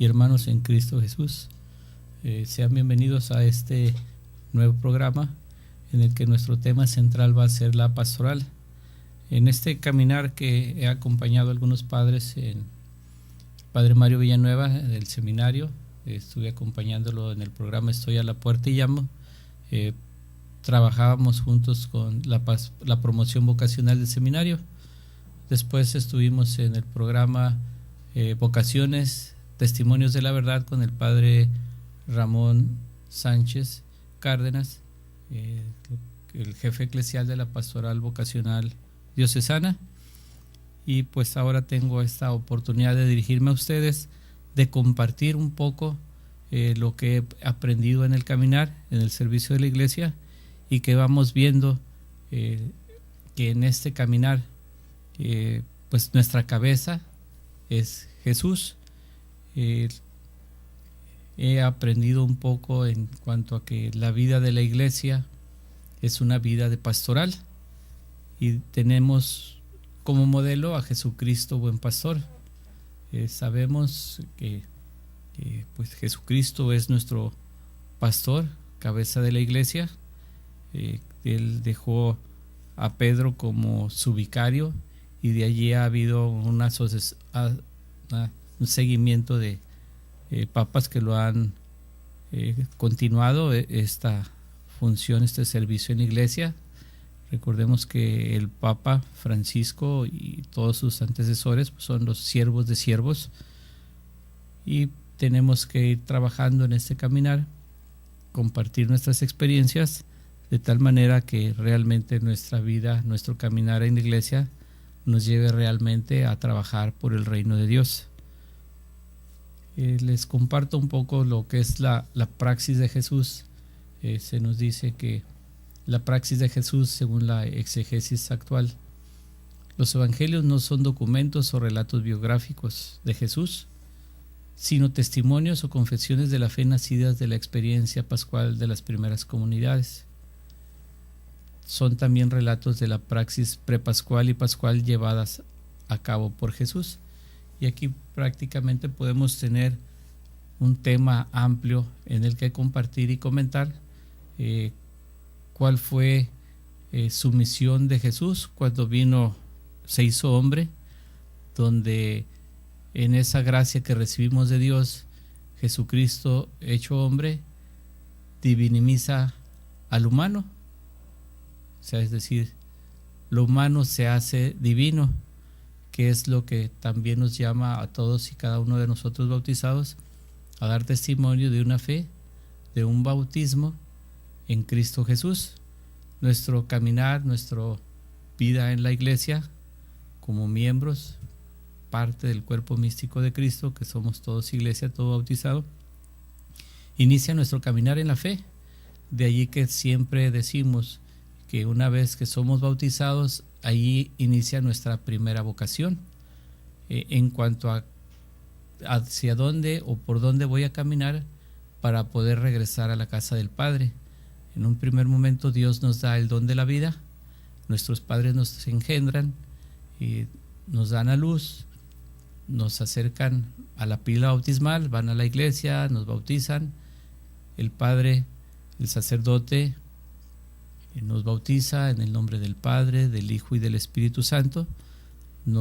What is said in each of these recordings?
y hermanos en Cristo Jesús. Sean bienvenidos a este nuevo programa en el que nuestro tema central va a ser la pastoral. En este caminar que he acompañado a algunos padres, el padre Mario Villanueva del seminario, estuve acompañándolo en el programa Estoy a la puerta y llamo. Trabajábamos juntos con la promoción vocacional del seminario. Después estuvimos en el programa Vocaciones, Testimonios de la Verdad con el padre Ramón Sánchez Cárdenas, el jefe eclesial de la pastoral vocacional diocesana. Y pues ahora tengo esta oportunidad de dirigirme a ustedes, de compartir un poco lo que he aprendido en el caminar, en el servicio de la iglesia, y que vamos viendo que en este caminar pues nuestra cabeza es Jesús. He aprendido un poco en cuanto a que la vida de la iglesia es una vida de pastoral y tenemos como modelo a Jesucristo buen pastor. Sabemos que pues Jesucristo es nuestro pastor, cabeza de la iglesia. Él dejó a Pedro como su vicario y de allí ha habido un seguimiento de papas que lo han continuado esta función, este servicio en la iglesia. Recordemos que el Papa Francisco y todos sus antecesores pues, son los siervos de siervos, y tenemos que ir trabajando en este caminar, compartir nuestras experiencias de tal manera que realmente nuestra vida, nuestro caminar en la iglesia nos lleve realmente a trabajar por el reino de Dios. Les comparto un poco lo que es la praxis de Jesús. Se nos dice que la praxis de Jesús, según la exegesis actual, los evangelios no son documentos o relatos biográficos de Jesús, sino testimonios o confesiones de la fe nacidas de la experiencia pascual de las primeras comunidades. Son también relatos de la praxis prepascual y pascual llevadas a cabo por Jesús. Y aquí prácticamente podemos tener un tema amplio en el que compartir y comentar cuál fue su misión de Jesús cuando vino, se hizo hombre, donde en esa gracia que recibimos de Dios, Jesucristo hecho hombre diviniza al humano. O sea, es decir, lo humano se hace divino, que es lo que también nos llama a todos y cada uno de nosotros bautizados a dar testimonio de una fe, de un bautismo en Cristo Jesús. Nuestro caminar, nuestra vida en la iglesia, como miembros, parte del cuerpo místico de Cristo, que somos todos iglesia, todo bautizado, inicia nuestro caminar en la fe. De allí que siempre decimos que una vez que somos bautizados, allí inicia nuestra primera vocación. En cuanto a hacia dónde o por dónde voy a caminar para poder regresar a la casa del Padre. En un primer momento Dios nos da el don de la vida, nuestros padres nos engendran y nos dan a luz, nos acercan a la pila bautismal, van a la iglesia, nos bautizan, el Padre, el sacerdote nos bautiza en el nombre del Padre, del Hijo y del Espíritu Santo. En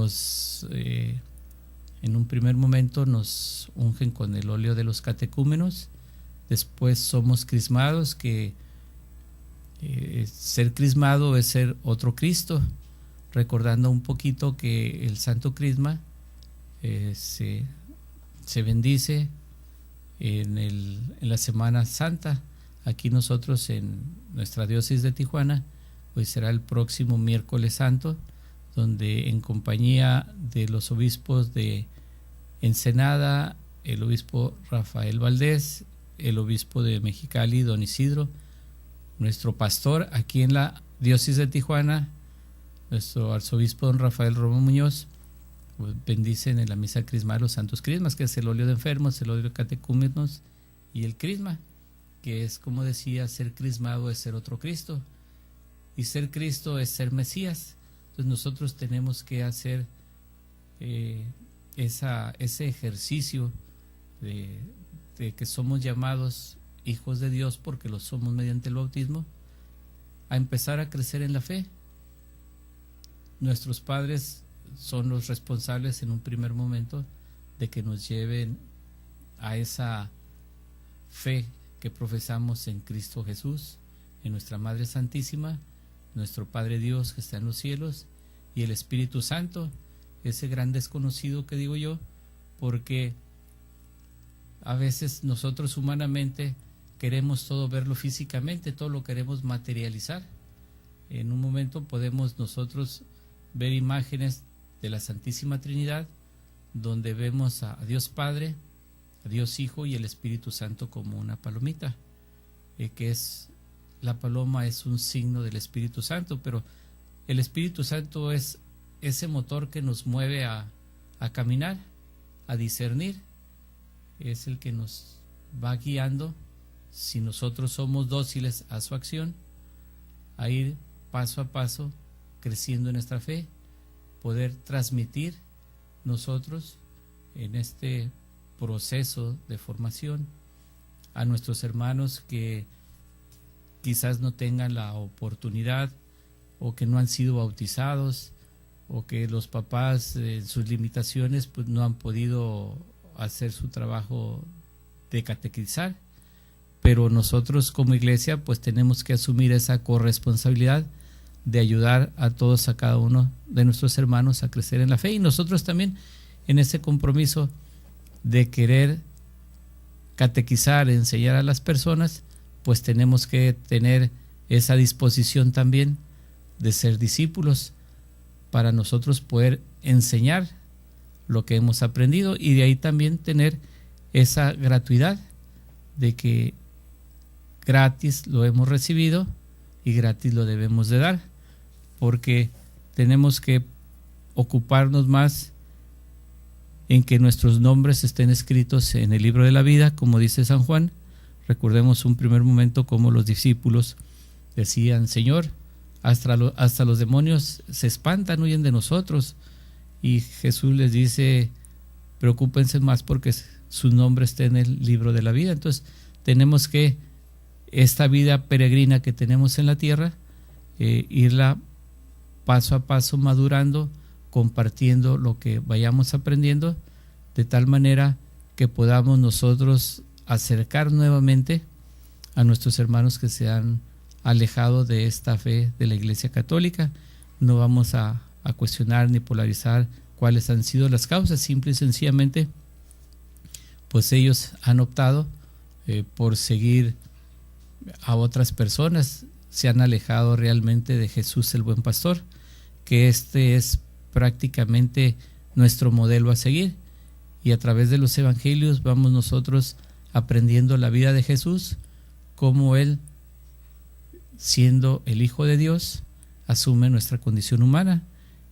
un primer momento nos ungen con el óleo de los catecúmenos, después somos crismados, que ser crismado es ser otro Cristo, recordando un poquito que el Santo Crisma se bendice en la Semana Santa. Aquí nosotros en nuestra diócesis de Tijuana, pues será el próximo miércoles santo, donde en compañía de los obispos de Ensenada, el obispo Rafael Valdés, el obispo de Mexicali, don Isidro, nuestro pastor aquí en la diócesis de Tijuana, nuestro arzobispo don Rafael Romo Muñoz, pues bendicen en la misa crismal los santos crismas, que es el óleo de enfermos, el óleo de catecúmenos y el crisma, que es, como decía, ser crismado es ser otro Cristo, y ser Cristo es ser Mesías. Entonces nosotros tenemos que hacer ese ejercicio de, de que somos llamados hijos de Dios porque lo somos mediante el bautismo, a empezar a crecer en la fe. Nuestros padres son los responsables en un primer momento de que nos lleven a esa fe que profesamos en Cristo Jesús, en nuestra Madre Santísima, nuestro Padre Dios que está en los cielos, y el Espíritu Santo, ese gran desconocido que digo yo, porque a veces nosotros humanamente queremos todo verlo físicamente, todo lo queremos materializar. En un momento podemos nosotros ver imágenes de la Santísima Trinidad, donde vemos a Dios Padre, a Dios Hijo y el Espíritu Santo como una palomita, que es, la paloma es un signo del Espíritu Santo, pero el Espíritu Santo es ese motor que nos mueve a caminar, a discernir, es el que nos va guiando, si nosotros somos dóciles a su acción, a ir paso a paso creciendo en nuestra fe, poder transmitir nosotros en este proceso de formación a nuestros hermanos que quizás no tengan la oportunidad o que no han sido bautizados o que los papás en sus limitaciones pues no han podido hacer su trabajo de catequizar, pero nosotros como iglesia pues tenemos que asumir esa corresponsabilidad de ayudar a todos, a cada uno de nuestros hermanos a crecer en la fe, y nosotros también en ese compromiso de querer catequizar, enseñar a las personas, pues tenemos que tener esa disposición también de ser discípulos para nosotros poder enseñar lo que hemos aprendido, y de ahí también tener esa gratuidad de que gratis lo hemos recibido y gratis lo debemos de dar, porque tenemos que ocuparnos más en que nuestros nombres estén escritos en el libro de la vida, como dice San Juan. Recordemos un primer momento como los discípulos decían: Señor, hasta los demonios se espantan, huyen de nosotros, y Jesús les dice: preocúpense más porque su nombre esté en el libro de la vida. Entonces tenemos que esta vida peregrina que tenemos en la tierra, irla paso a paso madurando, compartiendo lo que vayamos aprendiendo, de tal manera que podamos nosotros acercar nuevamente a nuestros hermanos que se han alejado de esta fe de la Iglesia Católica. No vamos a cuestionar ni polarizar cuáles han sido las causas, simple y sencillamente pues ellos han optado por seguir a otras personas, se han alejado realmente de Jesús el buen pastor, que este es prácticamente nuestro modelo a seguir, y a través de los evangelios vamos nosotros aprendiendo la vida de Jesús, cómo Él, siendo el Hijo de Dios, asume nuestra condición humana,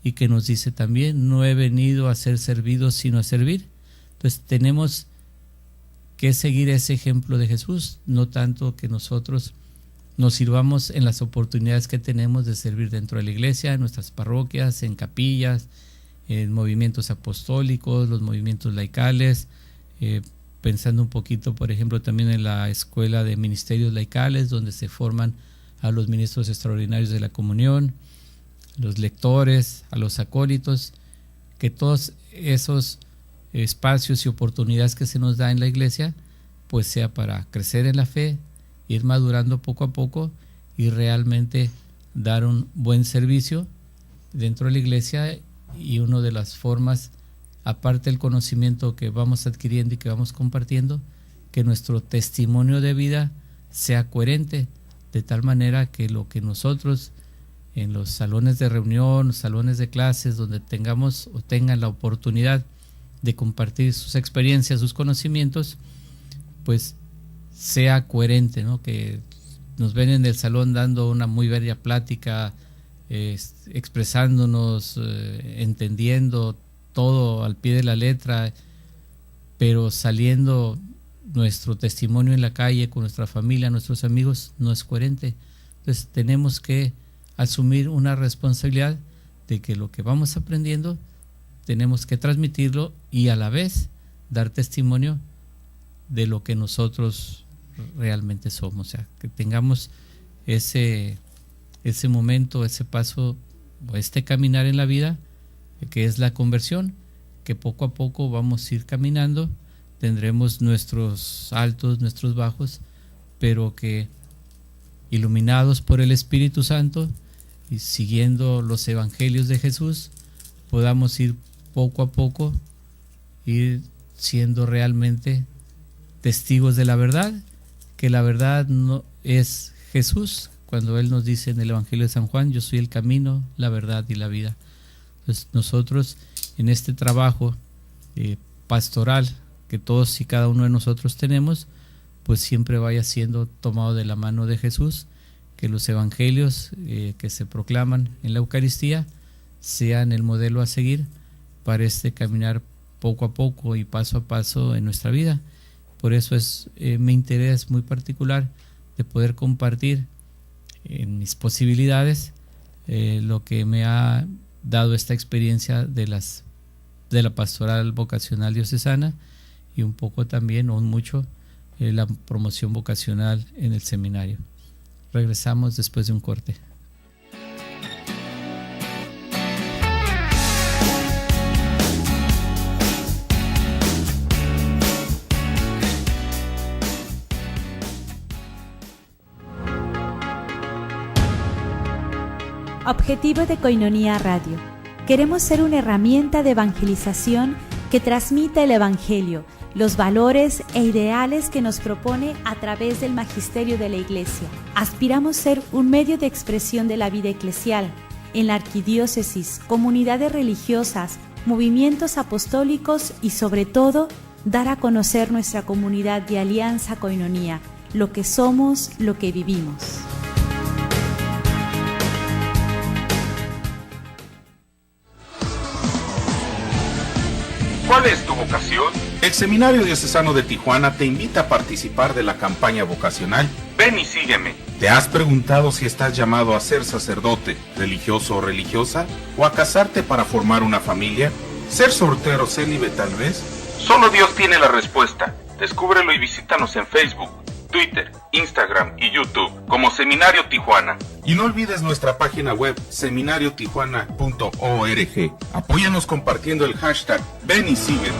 y que nos dice también: no he venido a ser servido sino a servir. Entonces tenemos que seguir ese ejemplo de Jesús, no tanto que nosotros nos sirvamos en las oportunidades que tenemos de servir dentro de la iglesia, en nuestras parroquias, en capillas, en movimientos apostólicos, los movimientos laicales, pensando un poquito, por ejemplo, también en la escuela de ministerios laicales, donde se forman a los ministros extraordinarios de la comunión, los lectores, a los acólitos, que todos esos espacios y oportunidades que se nos da en la iglesia, pues sea para crecer en la fe, ir madurando poco a poco y realmente dar un buen servicio dentro de la iglesia. Y una de las formas, aparte del conocimiento que vamos adquiriendo y que vamos compartiendo, que nuestro testimonio de vida sea coherente, de tal manera que lo que nosotros en los salones de reunión, salones de clases, donde tengamos o tengan la oportunidad de compartir sus experiencias, sus conocimientos, pues sea coherente, ¿no? Que nos ven en el salón dando una muy bella plática, expresándonos, entendiendo todo al pie de la letra, pero saliendo nuestro testimonio en la calle con nuestra familia, nuestros amigos, no es coherente. Entonces tenemos que asumir una responsabilidad de que lo que vamos aprendiendo tenemos que transmitirlo y a la vez dar testimonio de lo que nosotros realmente somos. O sea, que tengamos ese momento, ese paso, este caminar en la vida, que es la conversión, que poco a poco vamos a ir caminando, tendremos nuestros altos, nuestros bajos, pero que iluminados por el Espíritu Santo y siguiendo los evangelios de Jesús, podamos ir poco a poco, ir siendo realmente testigos de la verdad, que la verdad no es Jesús, cuando Él nos dice en el Evangelio de San Juan: yo soy el camino, la verdad y la vida. Entonces nosotros en este trabajo pastoral que todos y cada uno de nosotros tenemos, pues siempre vaya siendo tomado de la mano de Jesús, que los evangelios que se proclaman en la Eucaristía sean el modelo a seguir para este caminar poco a poco y paso a paso en nuestra vida. Por eso es mi interés muy particular de poder compartir en mis posibilidades lo que me ha dado esta experiencia de la pastoral vocacional diocesana, y un poco también, o mucho, la promoción vocacional en el seminario. Regresamos después de un corte. Objetivo de Koinonia Radio. Queremos ser una herramienta de evangelización que transmita el Evangelio, los valores e ideales que nos propone a través del magisterio de la Iglesia. Aspiramos ser un medio de expresión de la vida eclesial en la arquidiócesis, comunidades religiosas, movimientos apostólicos y, sobre todo, dar a conocer nuestra comunidad de Alianza Koinonia, lo que somos, lo que vivimos. ¿Cuál es tu vocación? El Seminario Diocesano de Tijuana te invita a participar de la campaña vocacional Ven y sígueme. ¿Te has preguntado si estás llamado a ser sacerdote, religioso o religiosa? ¿O a casarte para formar una familia? ¿Ser soltero célibe tal vez? Solo Dios tiene la respuesta. Descúbrelo y visítanos en Facebook, Twitter, Instagram y YouTube como Seminario Tijuana. Y no olvides nuestra página web seminariotijuana.org. Apóyanos compartiendo el hashtag Ven y sígueme.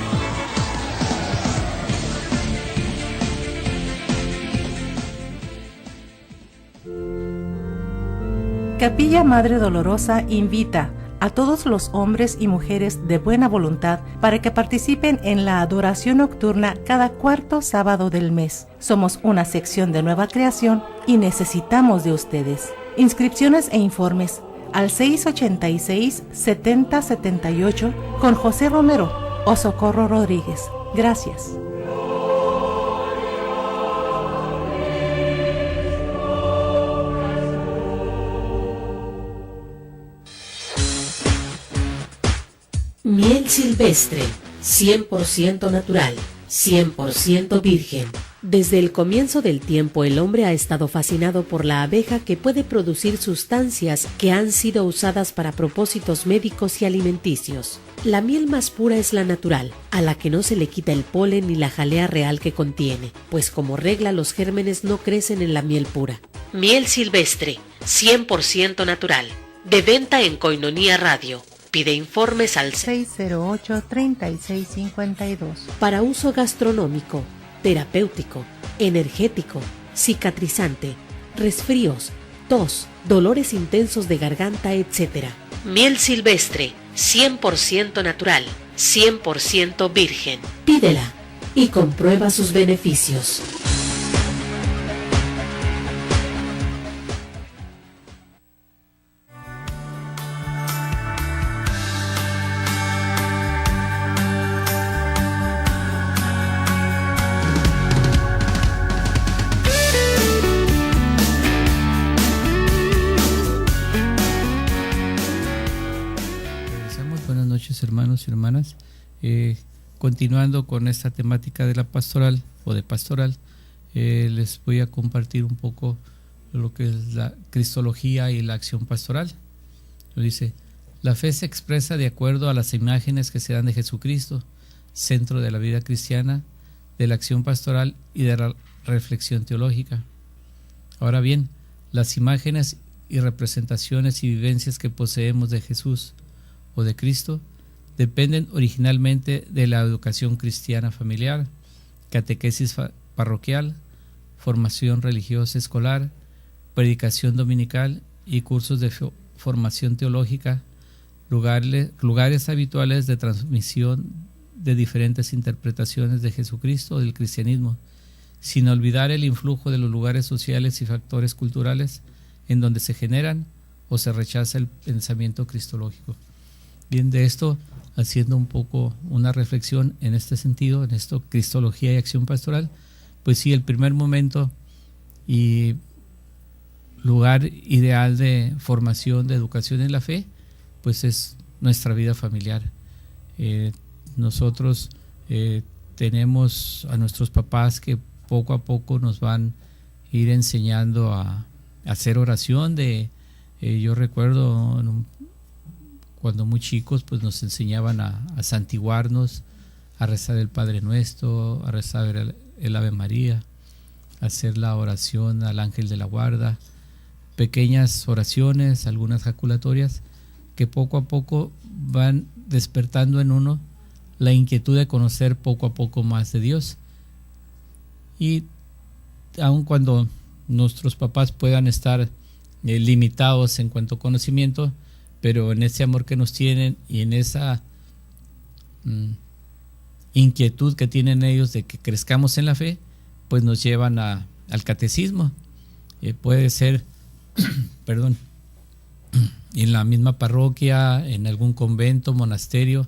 Capilla Madre Dolorosa invita a todos los hombres y mujeres de buena voluntad para que participen en la adoración nocturna cada cuarto sábado del mes. Somos una sección de nueva creación y necesitamos de ustedes. Inscripciones e informes al 686-7078 con José Romero o Socorro Rodríguez. Gracias. Miel silvestre, 100% natural, 100% virgen. Desde el comienzo del tiempo el hombre ha estado fascinado por la abeja, que puede producir sustancias que han sido usadas para propósitos médicos y alimenticios. La miel más pura es la natural, a la que no se le quita el polen ni la jalea real que contiene, pues como regla los gérmenes no crecen en la miel pura. Miel silvestre, 100% natural. De venta en Koinonia Radio. Pide informes al 608-3652. Para uso gastronómico, terapéutico, energético, cicatrizante, resfríos, tos, dolores intensos de garganta, etc. Miel silvestre, 100% natural, 100% virgen. Pídela y comprueba sus beneficios. Hermanos y hermanas, continuando con esta temática de la pastoral o de pastoral, les voy a compartir un poco lo que es la cristología y la acción pastoral. Lo dice: la fe se expresa de acuerdo a las imágenes que se dan de Jesucristo, centro de la vida cristiana, de la acción pastoral y de la reflexión teológica. Ahora bien, las imágenes y representaciones y vivencias que poseemos de Jesús o de Cristo dependen originalmente de la educación cristiana familiar, catequesis parroquial, formación religiosa escolar, predicación dominical y cursos de formación teológica, lugares habituales de transmisión de diferentes interpretaciones de Jesucristo o del cristianismo, sin olvidar el influjo de los lugares sociales y factores culturales en donde se generan o se rechaza el pensamiento cristológico. Bien, de esto, haciendo un poco una reflexión en este sentido, en esto, Cristología y acción pastoral, pues sí, el primer momento y lugar ideal de formación, de educación en la fe, pues es nuestra vida familiar. Nosotros tenemos a nuestros papás que poco a poco nos van a ir enseñando a hacer oración. Yo recuerdo cuando muy chicos, pues nos enseñaban a santiguarnos, a rezar el Padre Nuestro, a rezar el Ave María, a hacer la oración al Ángel de la Guarda, pequeñas oraciones, algunas jaculatorias, que poco a poco van despertando en uno la inquietud de conocer poco a poco más de Dios. Y aun cuando nuestros papás puedan estar limitados en cuanto a conocimiento, pero en ese amor que nos tienen y en esa inquietud que tienen ellos de que crezcamos en la fe, pues nos llevan al catecismo. Puede ser perdón, en la misma parroquia, en algún convento, monasterio,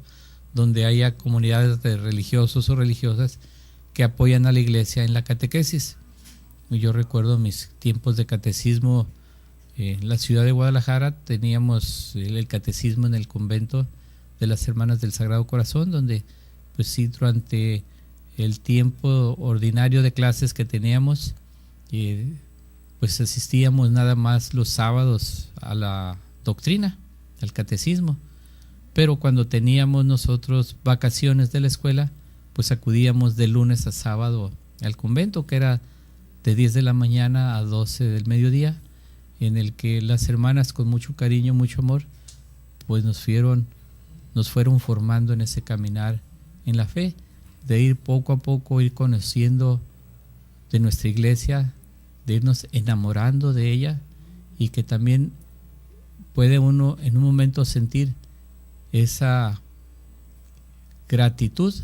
donde haya comunidades de religiosos o religiosas que apoyan a la iglesia en la catequesis. Yo recuerdo mis tiempos de catecismo en la ciudad de Guadalajara. Teníamos el catecismo en el convento de las Hermanas del Sagrado Corazón, donde pues sí, durante el tiempo ordinario de clases que teníamos, pues asistíamos nada más los sábados a la doctrina, al catecismo. Pero cuando teníamos nosotros vacaciones de la escuela, pues acudíamos de lunes a sábado al convento, que era de 10 de la mañana a 12 del mediodía, en el que las hermanas con mucho cariño, mucho amor, pues nos fueron formando en ese caminar en la fe, de ir poco a poco, ir conociendo de nuestra iglesia, de irnos enamorando de ella, y que también puede uno en un momento sentir esa gratitud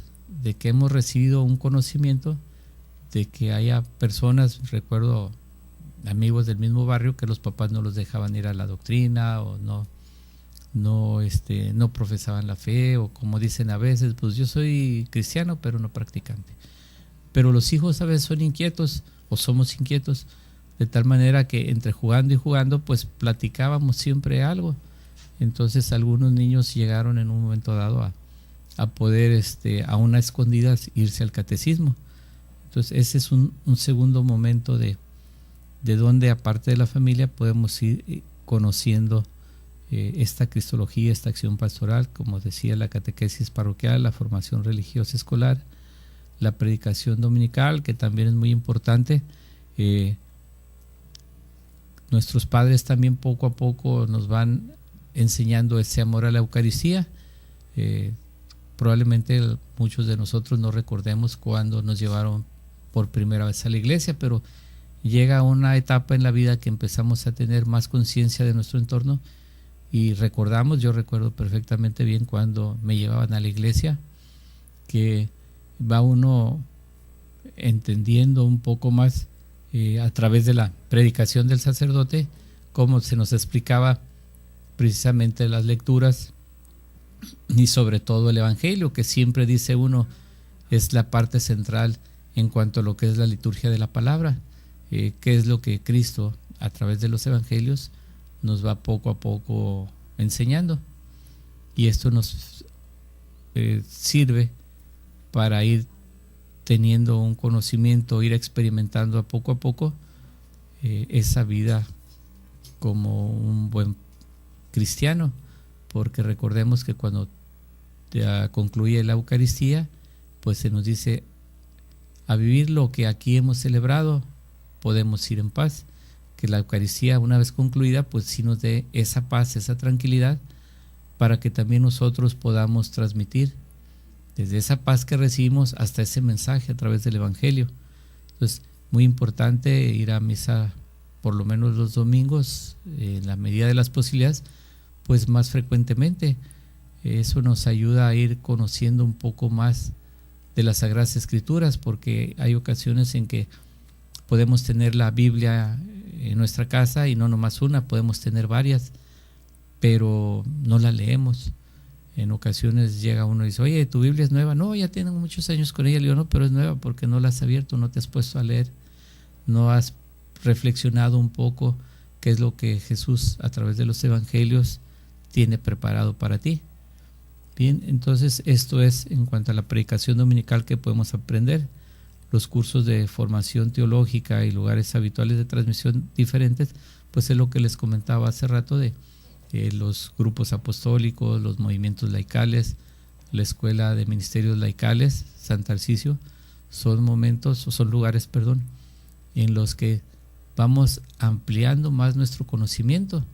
de que hemos recibido un conocimiento, de que haya personas, recuerdo amigos del mismo barrio, que los papás no los dejaban ir a la doctrina o no profesaban la fe, o como dicen a veces, pues yo soy cristiano pero no practicante. Pero los hijos a veces son inquietos, o somos inquietos, de tal manera que entre jugando y jugando pues platicábamos siempre algo. Entonces algunos niños llegaron en un momento dado a poder a una escondidas irse al catecismo. Entonces ese es un segundo momento de donde, aparte de la familia, podemos ir conociendo esta cristología, esta acción pastoral, como decía, la catequesis parroquial, la formación religiosa escolar, la predicación dominical, que también es muy importante. Nuestros padres también poco a poco nos van enseñando ese amor a la Eucaristía. Probablemente muchos de nosotros no recordemos cuando nos llevaron por primera vez a la iglesia, pero llega una etapa en la vida que empezamos a tener más conciencia de nuestro entorno y recordamos. Yo recuerdo perfectamente bien cuando me llevaban a la iglesia, que va uno entendiendo un poco más a través de la predicación del sacerdote, cómo se nos explicaba precisamente las lecturas y sobre todo el Evangelio, que siempre dice uno es la parte central en cuanto a lo que es la liturgia de la palabra, qué es lo que Cristo a través de los Evangelios nos va poco a poco enseñando, y esto nos sirve para ir teniendo un conocimiento, ir experimentando poco a poco esa vida como un buen cristiano, porque recordemos que cuando concluye la Eucaristía, pues se nos dice: a vivir lo que aquí hemos celebrado, podemos ir en paz. Que la Eucaristía, una vez concluida, pues sí nos dé esa paz, esa tranquilidad, para que también nosotros podamos transmitir desde esa paz que recibimos hasta ese mensaje a través del Evangelio. Entonces, muy importante ir a misa por lo menos los domingos, en la medida de las posibilidades, pues más frecuentemente. Eso nos ayuda a ir conociendo un poco más de las Sagradas Escrituras, porque hay ocasiones en que podemos tener la Biblia en nuestra casa y no nomás una, podemos tener varias, pero no la leemos. En ocasiones llega uno y dice, oye, ¿tu Biblia es nueva? No, ya tengo muchos años con ella. Le digo, no, pero es nueva porque no la has abierto, no te has puesto a leer, no has reflexionado un poco qué es lo que Jesús a través de los evangelios tiene preparado para ti. Bien, entonces esto es en cuanto a la predicación dominical que podemos aprender. Los cursos de formación teológica y lugares habituales de transmisión diferentes, pues es lo que les comentaba hace rato de los grupos apostólicos, los movimientos laicales, la Escuela de Ministerios Laicales, San Tarcisio, son lugares, en los que vamos ampliando más nuestro conocimiento.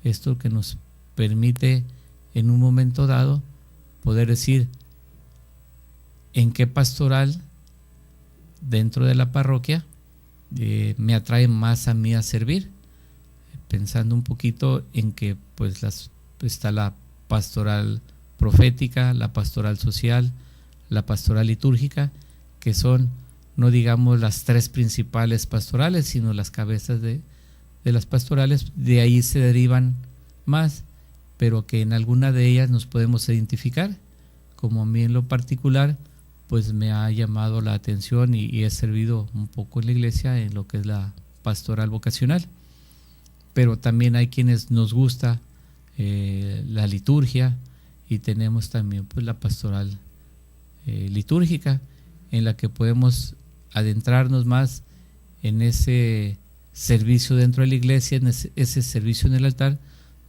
Esto que nos permite en un momento dado poder decir en qué pastoral dentro de la parroquia me atrae más a mí a servir, pensando un poquito en que pues está la pastoral profética, la pastoral social, la pastoral litúrgica, que son, no digamos las tres principales pastorales, sino las cabezas de las pastorales. De ahí se derivan más, pero que en alguna de ellas nos podemos identificar. Como a mí en lo particular, pues me ha llamado la atención y he servido un poco en la iglesia en lo que es la pastoral vocacional. Pero también hay quienes nos gusta la liturgia, y tenemos también pues la pastoral litúrgica, en la que podemos adentrarnos más en ese servicio dentro de la iglesia, en ese servicio en el altar,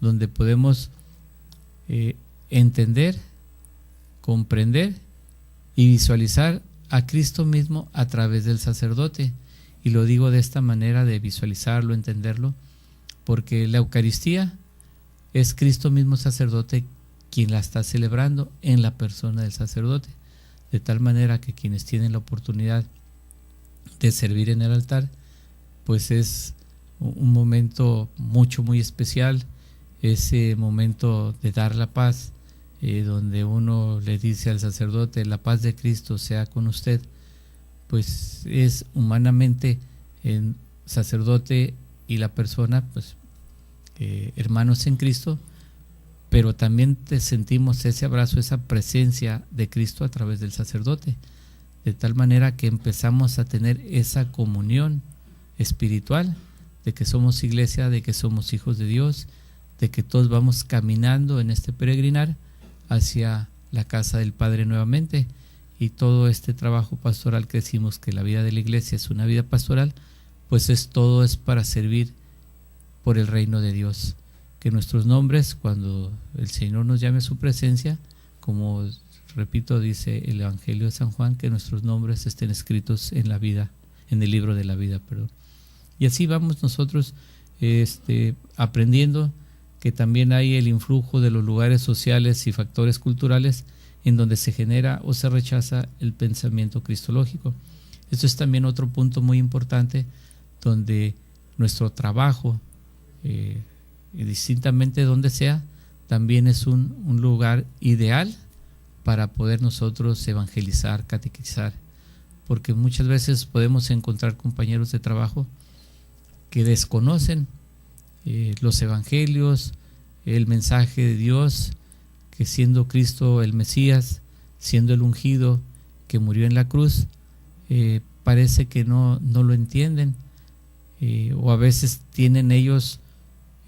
donde podemos entender, comprender y visualizar a Cristo mismo a través del sacerdote. Y lo digo de esta manera, de visualizarlo, entenderlo, porque la Eucaristía es Cristo mismo sacerdote quien la está celebrando en la persona del sacerdote, de tal manera que quienes tienen la oportunidad de servir en el altar, pues es un momento muy especial, ese momento de dar la paz, donde uno le dice al sacerdote, la paz de Cristo sea con usted. Pues es humanamente el sacerdote y la persona, pues hermanos en Cristo, pero también sentimos ese abrazo, esa presencia de Cristo a través del sacerdote, de tal manera que empezamos a tener esa comunión espiritual, de que somos iglesia, de que somos hijos de Dios, de que todos vamos caminando en este peregrinar hacia la casa del Padre nuevamente. Y todo este trabajo pastoral que decimos que la vida de la iglesia es una vida pastoral, pues todo es para servir por el reino de Dios. Que nuestros nombres, cuando el Señor nos llame a su presencia, como repito, dice el Evangelio de San Juan, que nuestros nombres estén escritos en la vida, en el libro de la vida, Y así vamos nosotros aprendiendo que también hay el influjo de los lugares sociales y factores culturales en donde se genera o se rechaza el pensamiento cristológico. Esto es también otro punto muy importante, donde nuestro trabajo, distintamente de donde sea, también es un lugar ideal para poder nosotros evangelizar, catequizar, porque muchas veces podemos encontrar compañeros de trabajo que desconocen los evangelios, el mensaje de Dios, que siendo Cristo el Mesías, siendo el ungido que murió en la cruz, parece que no lo entienden, o a veces tienen ellos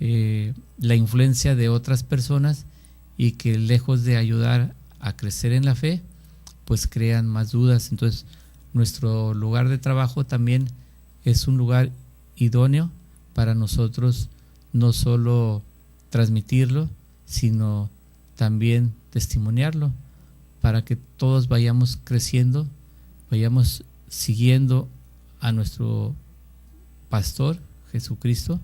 la influencia de otras personas, y que lejos de ayudar a crecer en la fe, pues crean más dudas. Entonces nuestro lugar de trabajo también es un lugar idóneo para nosotros, no solo transmitirlo, sino también testimoniarlo, para que todos vayamos creciendo, vayamos siguiendo a nuestro pastor Jesucristo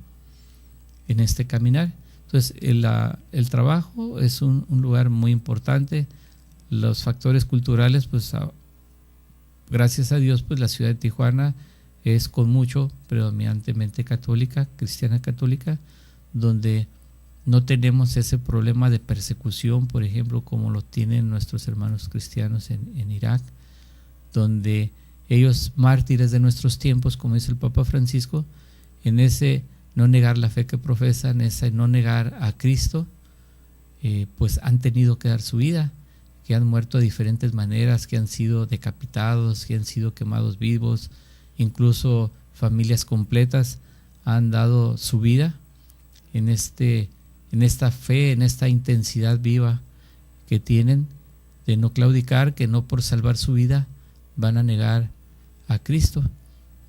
en este caminar. Entonces el trabajo es un lugar muy importante. Los factores culturales, pues gracias a Dios, pues la ciudad de Tijuana es con mucho predominantemente católica, cristiana católica, donde no tenemos ese problema de persecución, por ejemplo, como lo tienen nuestros hermanos cristianos en Irak, donde ellos, mártires de nuestros tiempos, como dice el Papa Francisco, en ese no negar la fe que profesan, ese no negar a Cristo, pues han tenido que dar su vida, que han muerto de diferentes maneras, que han sido decapitados, que han sido quemados vivos, incluso familias completas han dado su vida en esta fe, en esta intensidad viva que tienen de no claudicar, que no por salvar su vida van a negar a Cristo.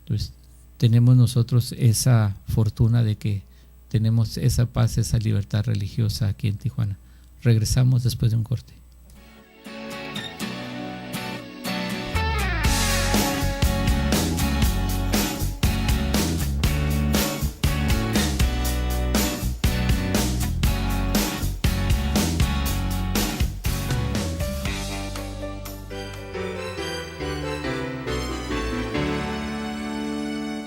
Entonces tenemos nosotros esa fortuna de que tenemos esa paz, esa libertad religiosa aquí en Tijuana. Regresamos después de un corte.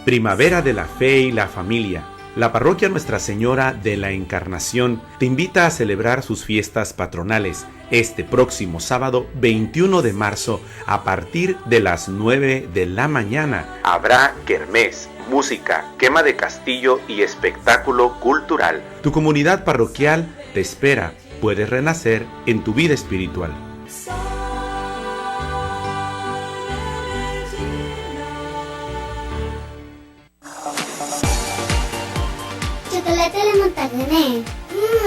Primavera de la Fe y la Familia. La parroquia Nuestra Señora de la Encarnación te invita a celebrar sus fiestas patronales este próximo sábado 21 de marzo a partir de las 9 de la mañana. Habrá kermés, música, quema de castillo y espectáculo cultural. Tu comunidad parroquial te espera. Puedes renacer en tu vida espiritual. Chocolate de Montañés.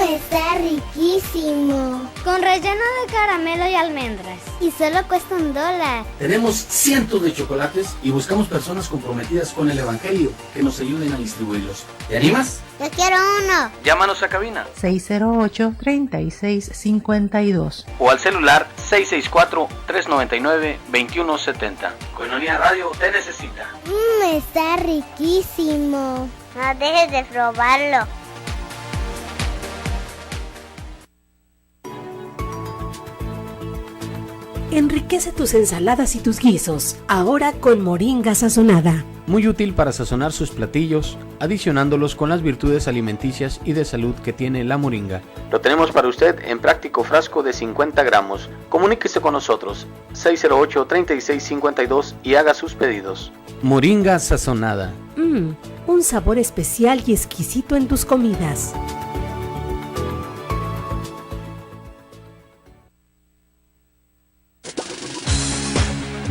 Está riquísimo. Con relleno de caramelo y almendras. Y solo cuesta $1. Tenemos cientos de chocolates y buscamos personas comprometidas con el Evangelio que nos ayuden a distribuirlos. ¿Te animas? Yo quiero uno. Llámanos a cabina 608-3652 o al celular 664-399-2170. Coinonía Radio te necesita. Está riquísimo. No dejes de probarlo. Enriquece tus ensaladas y tus guisos, ahora con moringa sazonada. Muy útil para sazonar sus platillos, adicionándolos con las virtudes alimenticias y de salud que tiene la moringa. Lo tenemos para usted en práctico frasco de 50 gramos. Comuníquese con nosotros, 608-3652 y haga sus pedidos. Moringa sazonada. Un sabor especial y exquisito en tus comidas.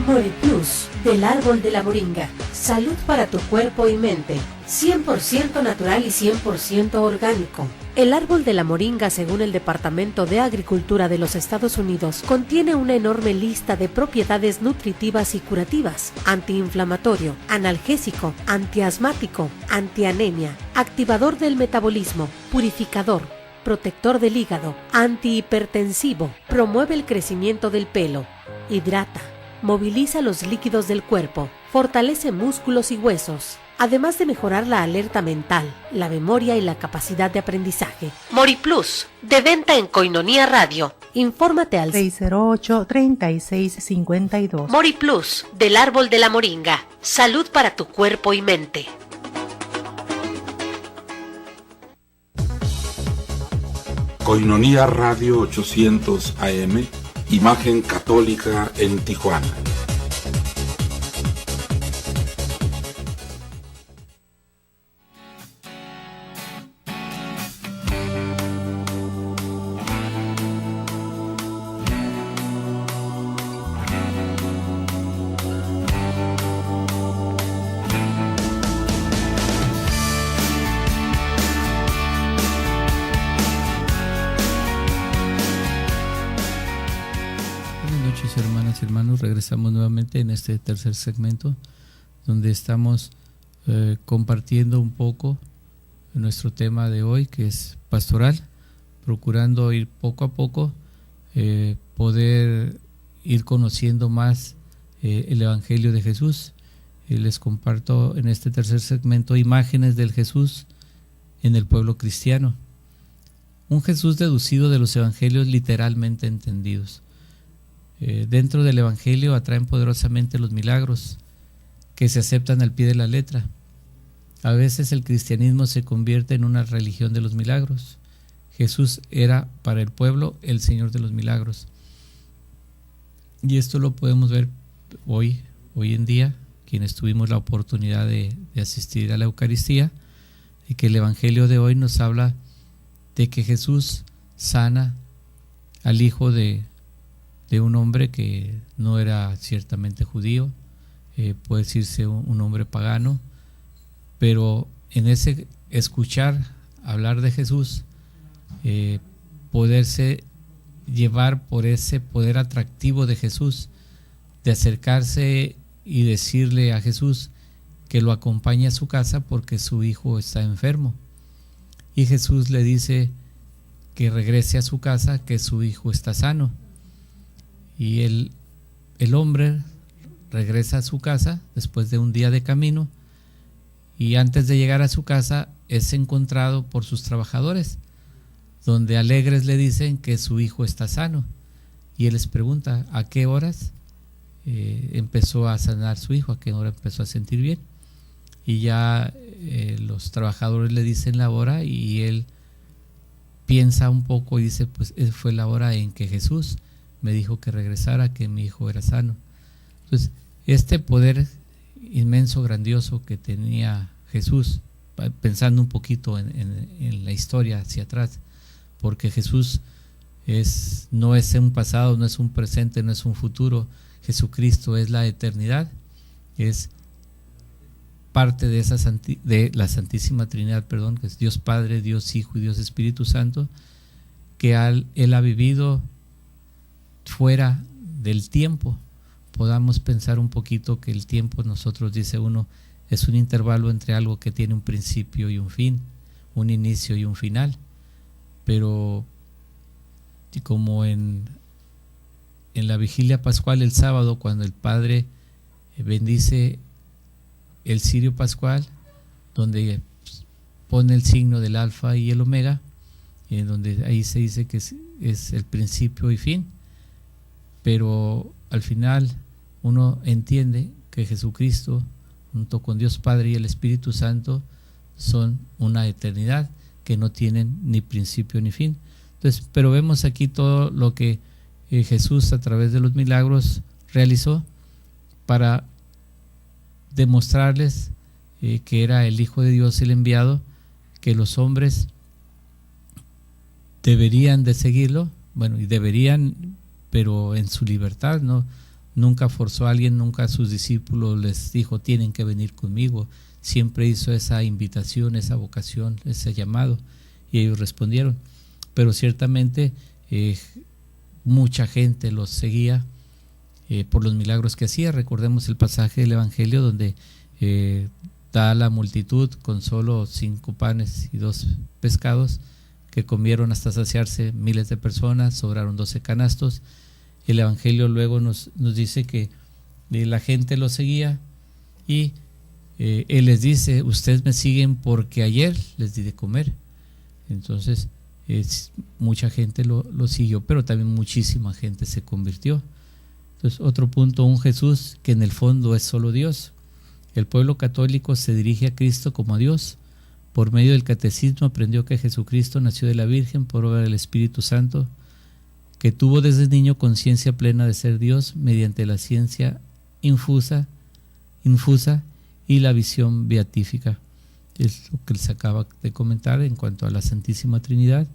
MoriPlus, del árbol de la moringa. Salud para tu cuerpo y mente. 100% natural y 100% orgánico. El árbol de la moringa, según el Departamento de Agricultura de los Estados Unidos, contiene una enorme lista de propiedades nutritivas y curativas: antiinflamatorio, analgésico, antiasmático, antianemia, activador del metabolismo, purificador, protector del hígado, antihipertensivo, promueve el crecimiento del pelo, hidrata, moviliza los líquidos del cuerpo, fortalece músculos y huesos, además de mejorar la alerta mental, la memoria y la capacidad de aprendizaje. MoriPlus, de venta en Coinonía Radio. Infórmate al 608-3652. MoriPlus, del árbol de la moringa. Salud para tu cuerpo y mente. Coinonía Radio 800 AM, imagen católica en Tijuana. Hermanos, regresamos nuevamente en este tercer segmento donde estamos compartiendo un poco nuestro tema de hoy, que es pastoral, procurando ir poco a poco poder ir conociendo más el Evangelio de Jesús. Les comparto en este tercer segmento imágenes del Jesús en el pueblo cristiano. Un Jesús deducido de los evangelios literalmente entendidos. Dentro del evangelio atraen poderosamente los milagros que se aceptan al pie de la letra. A veces el cristianismo se convierte en una religión de los milagros. Jesús era para el pueblo el Señor de los milagros. Y esto lo podemos ver hoy en día, quienes tuvimos la oportunidad de asistir a la Eucaristía, y que el evangelio de hoy nos habla de que Jesús sana al hijo de un hombre que no era ciertamente judío, puede decirse un hombre pagano, pero en ese escuchar hablar de Jesús, poderse llevar por ese poder atractivo de Jesús, de acercarse y decirle a Jesús que lo acompañe a su casa porque su hijo está enfermo. Y Jesús le dice que regrese a su casa, que su hijo está sano. Y el hombre regresa a su casa después de un día de camino, y antes de llegar a su casa es encontrado por sus trabajadores, donde alegres le dicen que su hijo está sano. Y él les pregunta a qué horas empezó a sanar su hijo, a qué hora empezó a sentir bien. Y ya los trabajadores le dicen la hora, y él piensa un poco y dice, pues fue la hora en que Jesús me dijo que regresara, que mi hijo era sano. Entonces, este poder inmenso, grandioso que tenía Jesús, pensando un poquito en la historia hacia atrás, porque Jesús no es un pasado, no es un presente, no es un futuro. Jesucristo es la eternidad, es parte de la Santísima Trinidad, que es Dios Padre, Dios Hijo y Dios Espíritu Santo, que Él ha vivido fuera del tiempo. Podamos pensar un poquito que el tiempo, nosotros dice uno, es un intervalo entre algo que tiene un principio y un fin, un inicio y un final. Pero como en la vigilia pascual el sábado, cuando el Padre bendice el cirio pascual, donde pone el signo del alfa y el omega, en donde ahí se dice que es el principio y fin, pero al final uno entiende que Jesucristo junto con Dios Padre y el Espíritu Santo son una eternidad que no tienen ni principio ni fin. Entonces, pero vemos aquí todo lo que Jesús a través de los milagros realizó para demostrarles que era el Hijo de Dios, el enviado, que los hombres deberían de seguirlo, y deberían, pero en su libertad, ¿no? Nunca forzó a alguien, nunca a sus discípulos les dijo tienen que venir conmigo. Siempre hizo esa invitación, esa vocación, ese llamado, y ellos respondieron. Pero ciertamente mucha gente los seguía por los milagros que hacía. Recordemos el pasaje del Evangelio donde da a la multitud con solo 5 panes y 2 pescados, que comieron hasta saciarse miles de personas, sobraron 12 canastos. El Evangelio luego nos dice que la gente lo seguía, y Él les dice, ustedes me siguen porque ayer les di de comer. Entonces mucha gente lo siguió, pero también muchísima gente se convirtió. Entonces, otro punto, un Jesús que en el fondo es solo Dios. El pueblo católico se dirige a Cristo como a Dios. Por medio del catecismo aprendió que Jesucristo nació de la Virgen por obra del Espíritu Santo, que tuvo desde niño conciencia plena de ser Dios mediante la ciencia infusa y la visión beatífica. Es lo que les acaba de comentar en cuanto a la Santísima Trinidad.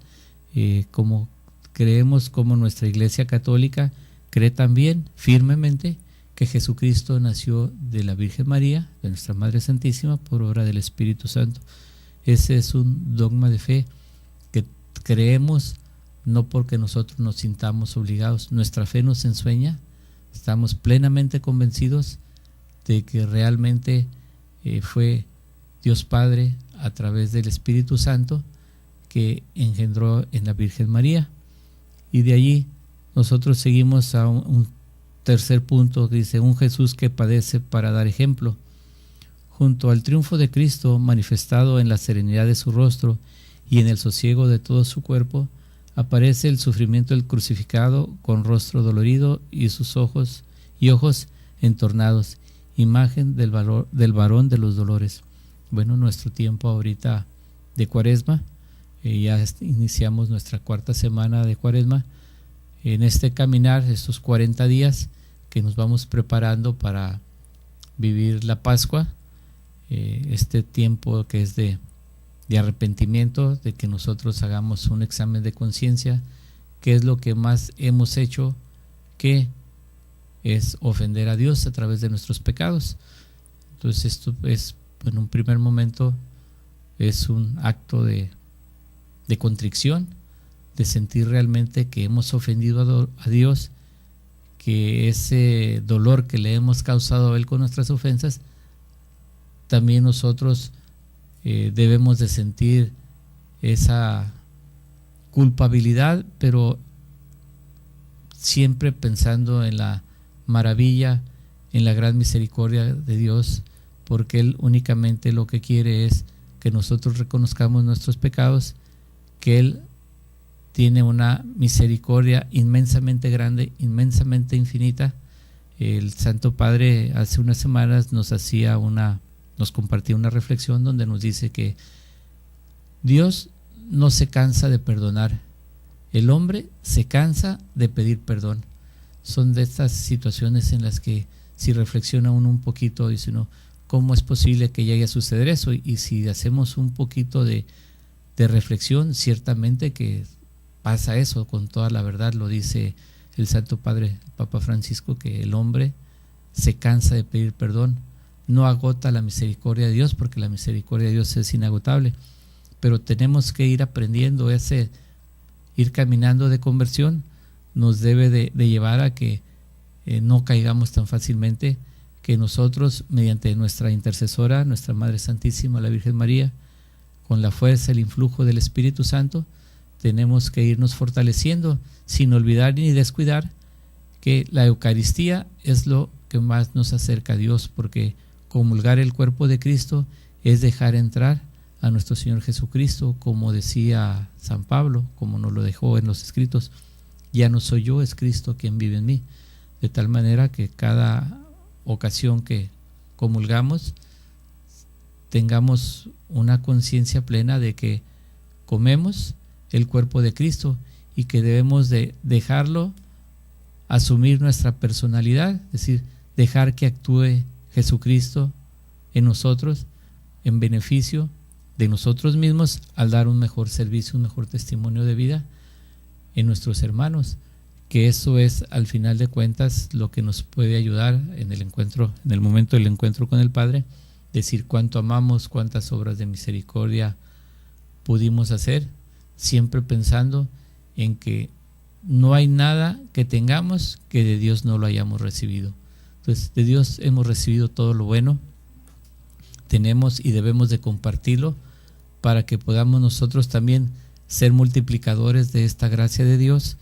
Como creemos, como nuestra Iglesia Católica cree también firmemente que Jesucristo nació de la Virgen María, de nuestra Madre Santísima, por obra del Espíritu Santo. Ese es un dogma de fe que creemos, no porque nosotros nos sintamos obligados. Nuestra fe nos ensueña, estamos plenamente convencidos de que realmente fue Dios Padre a través del Espíritu Santo que engendró en la Virgen María, y de allí nosotros seguimos a un tercer punto dice, un Jesús que padece para dar ejemplo. Junto al triunfo de Cristo manifestado en la serenidad de su rostro y en el sosiego de todo su cuerpo, aparece el sufrimiento del crucificado con rostro dolorido y sus ojos entornados, imagen del varón de los dolores. Bueno, nuestro tiempo ahorita de Cuaresma, ya iniciamos nuestra cuarta semana de Cuaresma, en este caminar, estos 40 días que nos vamos preparando para vivir la Pascua, este tiempo que es de arrepentimiento, de que nosotros hagamos un examen de conciencia, qué es lo que más hemos hecho que es ofender a Dios a través de nuestros pecados. Entonces esto es, en un primer momento, es un acto de contrición, de sentir realmente que hemos ofendido a Dios, que ese dolor que le hemos causado a Él con nuestras ofensas, también nosotros debemos de sentir esa culpabilidad, pero siempre pensando en la maravilla, en la gran misericordia de Dios, porque Él únicamente lo que quiere es que nosotros reconozcamos nuestros pecados, que Él tiene una misericordia inmensamente grande, inmensamente infinita. El Santo Padre hace unas semanas nos compartía una reflexión donde nos dice que Dios no se cansa de perdonar, el hombre se cansa de pedir perdón. Son de estas situaciones en las que, si reflexiona uno un poquito, dice uno, ¿cómo es posible que llegue a suceder eso? Y si hacemos un poquito de reflexión, ciertamente que pasa eso con toda la verdad. Lo dice el Santo Padre, el Papa Francisco, que el hombre se cansa de pedir perdón, no agota la misericordia de Dios, porque la misericordia de Dios es inagotable, pero tenemos que ir aprendiendo, ir caminando de conversión, nos debe de llevar a que no caigamos tan fácilmente, que nosotros, mediante nuestra intercesora, nuestra Madre Santísima, la Virgen María, con la fuerza, el influjo del Espíritu Santo, tenemos que irnos fortaleciendo, sin olvidar ni descuidar que la Eucaristía es lo que más nos acerca a Dios, porque comulgar el cuerpo de Cristo es dejar entrar a nuestro Señor Jesucristo, como decía San Pablo, como nos lo dejó en los escritos, ya no soy yo, es Cristo quien vive en mí. De tal manera que cada ocasión que comulgamos tengamos una conciencia plena de que comemos el cuerpo de Cristo y que debemos de dejarlo asumir nuestra personalidad, es decir, dejar que actúe Jesucristo en nosotros en beneficio de nosotros mismos, al dar un mejor servicio, un mejor testimonio de vida en nuestros hermanos, que eso es al final de cuentas lo que nos puede ayudar en el encuentro, en el momento del encuentro con el Padre, decir cuánto amamos, cuántas obras de misericordia pudimos hacer, siempre pensando en que no hay nada que tengamos que de Dios no lo hayamos recibido. Entonces, de Dios hemos recibido todo lo bueno, tenemos y debemos de compartirlo para que podamos nosotros también ser multiplicadores de esta gracia de Dios,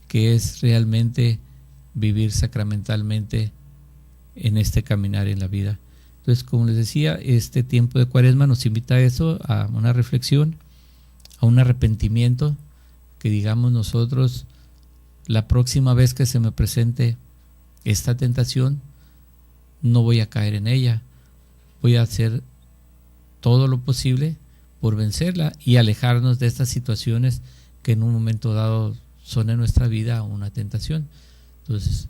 que es realmente vivir sacramentalmente en este caminar en la vida. Entonces, como les decía, este tiempo de Cuaresma nos invita a eso, a una reflexión, a un arrepentimiento, que digamos nosotros, la próxima vez que se me presente esta tentación, no voy a caer en ella, voy a hacer todo lo posible por vencerla y alejarnos de estas situaciones que en un momento dado son en nuestra vida una tentación. Entonces,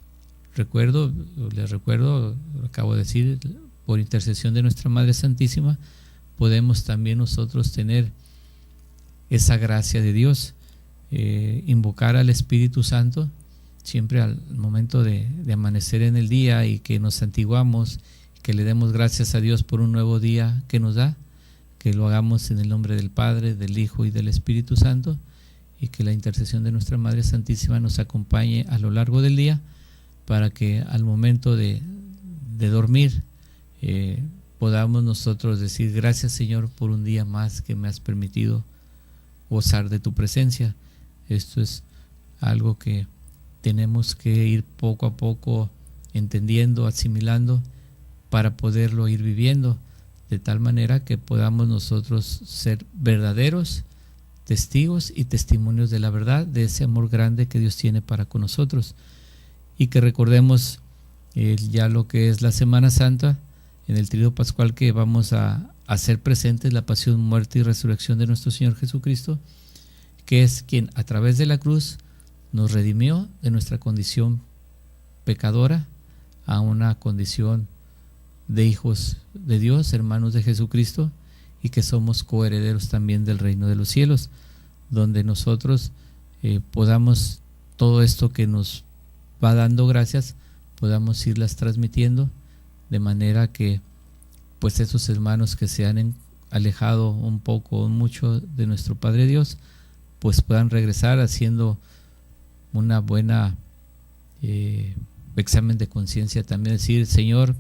les recuerdo, acabo de decir, por intercesión de nuestra Madre Santísima, podemos también nosotros tener esa gracia de Dios, invocar al Espíritu Santo siempre al momento de amanecer en el día, y que nos santiguamos, que le demos gracias a Dios por un nuevo día que nos da, que lo hagamos en el nombre del Padre, del Hijo y del Espíritu Santo, y que la intercesión de nuestra Madre Santísima nos acompañe a lo largo del día, para que al momento de dormir podamos nosotros decir: gracias, Señor, por un día más que me has permitido gozar de tu presencia. Esto es algo que tenemos que ir poco a poco entendiendo, asimilando, para poderlo ir viviendo, de tal manera que podamos nosotros ser verdaderos testigos y testimonios de la verdad, de ese amor grande que Dios tiene para con nosotros. Y que recordemos ya lo que es la Semana Santa, en el Tríodo Pascual, que vamos a hacer presentes la pasión, muerte y resurrección de nuestro Señor Jesucristo, que es quien a través de la cruz nos redimió de nuestra condición pecadora a una condición de hijos de Dios, hermanos de Jesucristo, y que somos coherederos también del reino de los cielos, donde nosotros podamos todo esto que nos va dando gracias, podamos irlas transmitiendo, de manera que pues esos hermanos que se han alejado un poco o mucho de nuestro Padre Dios, pues puedan regresar haciendo una buena examen de conciencia, también decir: Señor,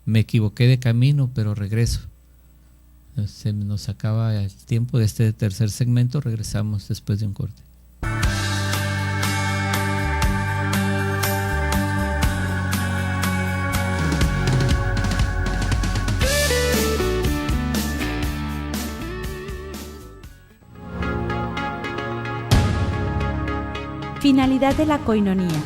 me equivoqué de camino, pero regreso. Se nos acaba el tiempo de este tercer segmento, regresamos después de un corte. Finalidad de la coinonía.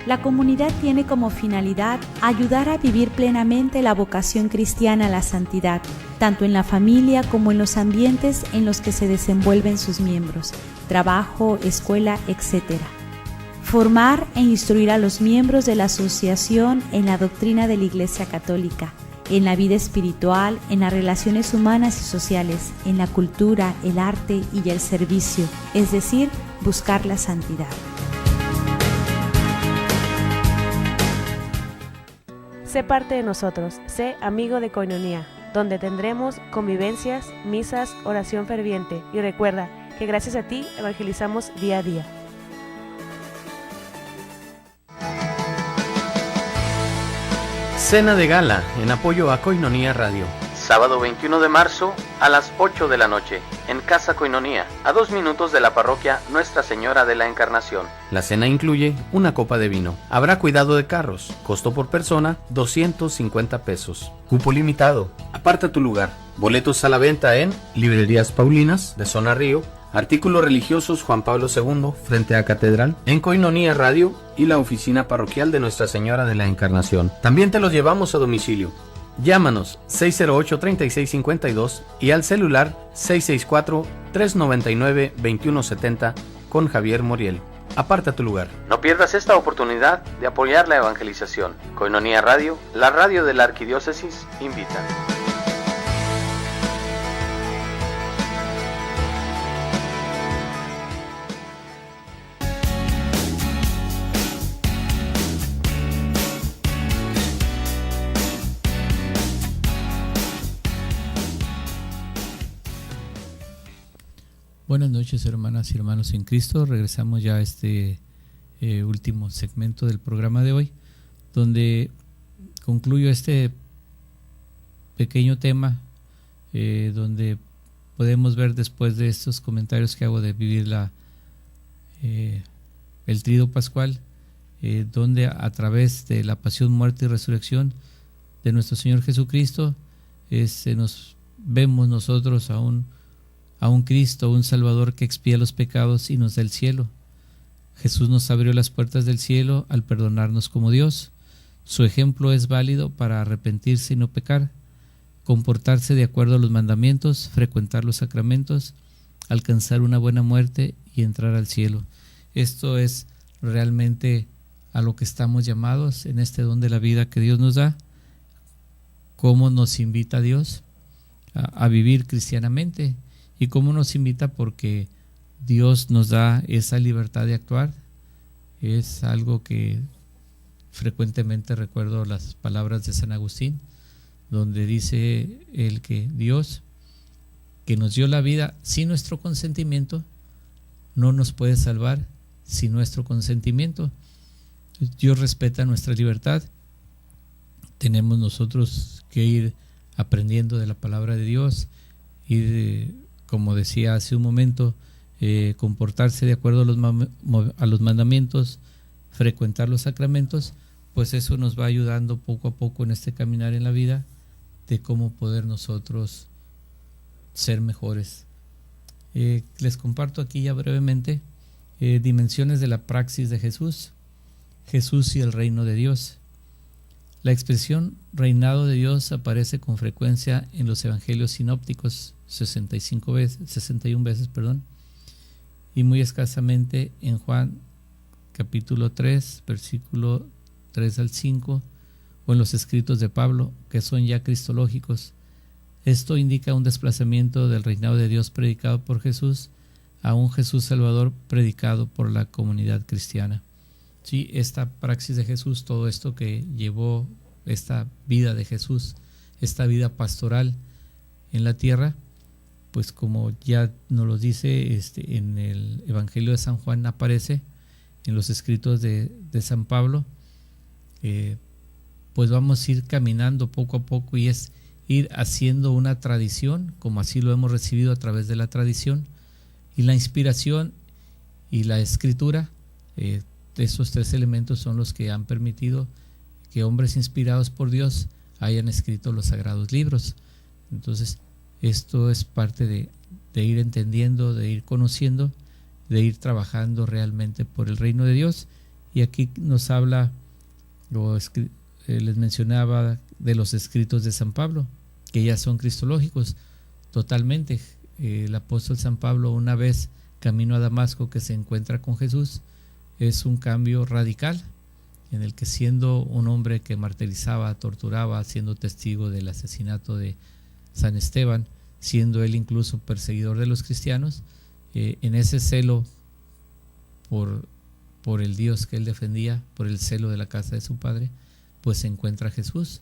La comunidad tiene como finalidad ayudar a vivir plenamente la vocación cristiana a la santidad, tanto en la familia como en los ambientes en los que se desenvuelven sus miembros, trabajo, escuela, etc. Formar e instruir a los miembros de la asociación en la doctrina de la Iglesia Católica, en la vida espiritual, en las relaciones humanas y sociales, en la cultura, el arte y el servicio, es decir, buscar la santidad. Sé parte de nosotros, sé amigo de Koinonía, donde tendremos convivencias, misas, oración ferviente, y recuerda que gracias a ti evangelizamos día a día. Cena de gala en apoyo a Koinonía Radio. Sábado 21 de marzo a las 8 de la noche, en Casa Koinonía, a 2 minutos de la parroquia Nuestra Señora de la Encarnación. La cena incluye una copa de vino. Habrá cuidado de carros. Costo por persona, 250 pesos. Cupo limitado. Aparta tu lugar. Boletos a la venta en Librerías Paulinas, de Zona Río, Artículos Religiosos Juan Pablo II, frente a Catedral, en Koinonía Radio y la oficina parroquial de Nuestra Señora de la Encarnación. También te los llevamos a domicilio. Llámanos 608-3652 y al celular 664-399-2170 con Javier Moriel. Aparta tu lugar. No pierdas esta oportunidad de apoyar la evangelización. Koinonía Radio, la radio de la Arquidiócesis, invita. Buenas noches, hermanas y hermanos en Cristo. Regresamos ya a este último segmento del programa de hoy, donde concluyo este pequeño tema, donde podemos ver, después de estos comentarios que hago de vivir el Tríodo Pascual, donde a través de la pasión, muerte y resurrección de nuestro Señor Jesucristo, vemos nosotros a un Cristo, un Salvador que expía los pecados y nos da el cielo. Jesús nos abrió las puertas del cielo al perdonarnos como Dios. Su ejemplo es válido para arrepentirse y no pecar, comportarse de acuerdo a los mandamientos, frecuentar los sacramentos, alcanzar una buena muerte y entrar al cielo. Esto es realmente a lo que estamos llamados en este don de la vida que Dios nos da. Cómo nos invita Dios a vivir cristianamente. Y cómo nos invita, porque Dios nos da esa libertad de actuar. Es algo que frecuentemente recuerdo las palabras de San Agustín, donde dice él que Dios, que nos dio la vida sin nuestro consentimiento, no nos puede salvar sin nuestro consentimiento. Dios respeta nuestra libertad. Tenemos nosotros que ir aprendiendo de la palabra de Dios, como decía hace un momento, comportarse de acuerdo a los mandamientos, frecuentar los sacramentos, pues eso nos va ayudando poco a poco en este caminar en la vida de cómo poder nosotros ser mejores. Les comparto aquí ya brevemente dimensiones de la praxis de Jesús. Jesús y el reino de Dios. La expresión reinado de Dios aparece con frecuencia en los evangelios sinópticos 61 veces, y muy escasamente en Juan capítulo 3, versículo 3 al 5, o en los escritos de Pablo, que son ya cristológicos. Esto indica un desplazamiento del reinado de Dios predicado por Jesús a un Jesús Salvador predicado por la comunidad cristiana. Sí, esta praxis de Jesús, todo esto que llevó esta vida de Jesús, esta vida pastoral en la tierra, pues como ya nos lo dice en el Evangelio de San Juan, aparece en los escritos de San Pablo, pues vamos a ir caminando poco a poco, y es ir haciendo una tradición, como así lo hemos recibido a través de la tradición, y la inspiración y la escritura. Esos tres elementos son los que han permitido que hombres inspirados por Dios hayan escrito los sagrados libros. Entonces, esto es parte de ir entendiendo, de ir conociendo, de ir trabajando realmente por el reino de Dios. Y aquí nos habla, les mencionaba, de los escritos de San Pablo, que ya son cristológicos totalmente. El apóstol San Pablo, una vez camino a Damasco, que se encuentra con Jesús, es un cambio radical, en el que, siendo un hombre que martirizaba, torturaba, siendo testigo del asesinato de San Esteban, siendo él incluso perseguidor de los cristianos, en ese celo por el Dios que él defendía, por el celo de la casa de su padre, pues se encuentra Jesús,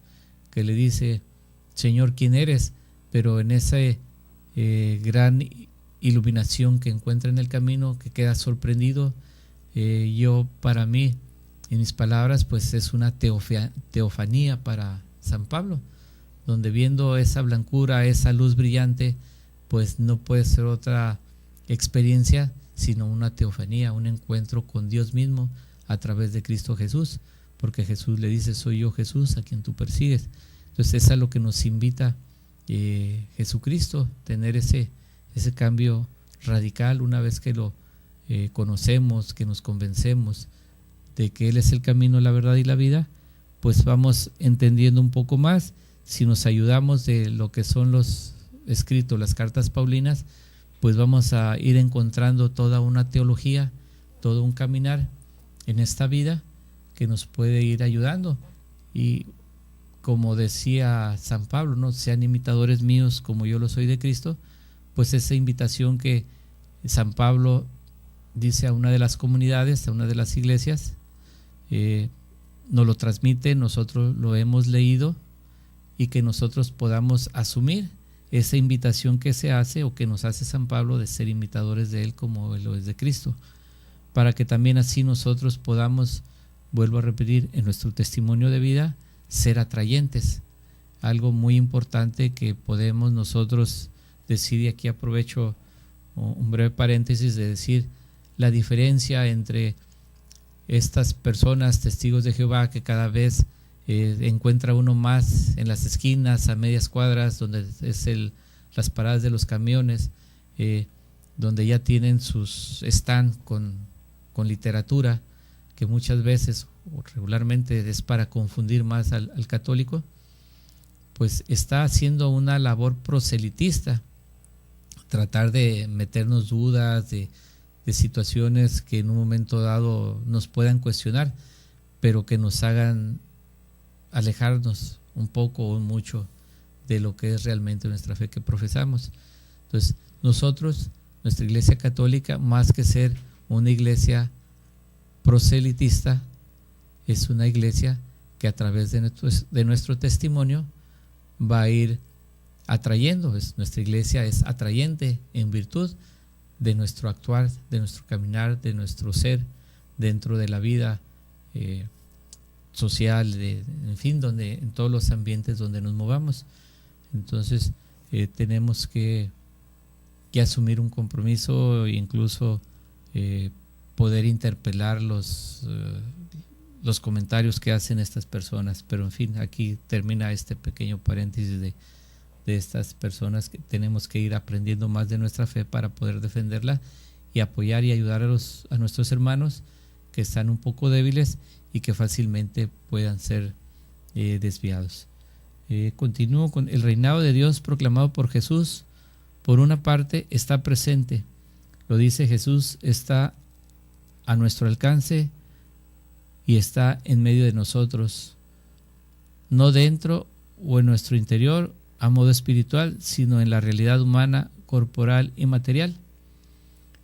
que le dice: Señor, ¿quién eres? Pero en esa gran iluminación que encuentra en el camino, que queda sorprendido. Para mí, en mis palabras, pues es una teofanía para San Pablo, donde viendo esa blancura, esa luz brillante, pues no puede ser otra experiencia sino una teofanía, un encuentro con Dios mismo a través de Cristo Jesús, porque Jesús le dice: soy yo, Jesús, a quien tú persigues. Entonces es a lo que nos invita Jesucristo, tener ese cambio radical una vez que lo conocemos, que nos convencemos de que Él es el camino, la verdad y la vida. Pues vamos entendiendo un poco más. Si nos ayudamos de lo que son los escritos, las cartas paulinas, pues vamos a ir encontrando toda una teología, todo un caminar en esta vida que nos puede ir ayudando. Y como decía San Pablo, ¿no? Sean imitadores míos como yo lo soy de Cristo. Pues esa invitación que San Pablo dice a una de las comunidades, a una de las iglesias, nos lo transmite, nosotros lo hemos leído, y que nosotros podamos asumir esa invitación que se hace, o que nos hace San Pablo, de ser imitadores de Él como Él lo es de Cristo, para que también así nosotros podamos, vuelvo a repetir, en nuestro testimonio de vida, ser atrayentes. Algo muy importante que podemos nosotros decir, y aquí aprovecho un breve paréntesis de decir la diferencia entre estas personas, testigos de Jehová, que cada vez encuentra uno más en las esquinas, a medias cuadras, donde es las paradas de los camiones, donde ya tienen sus stand con literatura, que muchas veces o regularmente es para confundir más al católico, pues está haciendo una labor proselitista, tratar de meternos dudas de situaciones que en un momento dado nos puedan cuestionar, pero que nos hagan alejarnos un poco o mucho de lo que es realmente nuestra fe que profesamos. Entonces, nosotros, nuestra Iglesia Católica, más que ser una iglesia proselitista, es una iglesia que a través de nuestro testimonio va a ir atrayendo. Nuestra iglesia es atrayente en virtud de nuestro actuar, de nuestro caminar, de nuestro ser dentro de la vida social, en fin, en todos los ambientes donde nos movamos. Entonces tenemos que asumir un compromiso, incluso poder interpelar los comentarios que hacen estas personas. Pero en fin, aquí termina este pequeño paréntesis de estas personas que tenemos que ir aprendiendo más de nuestra fe para poder defenderla y apoyar y ayudar a nuestros hermanos que están un poco débiles y que fácilmente puedan ser desviados. Continúo con el reinado de Dios proclamado por Jesús. Por una parte está presente, lo dice Jesús, está a nuestro alcance y está en medio de nosotros, no dentro o en nuestro interior a modo espiritual, sino en la realidad humana, corporal y material.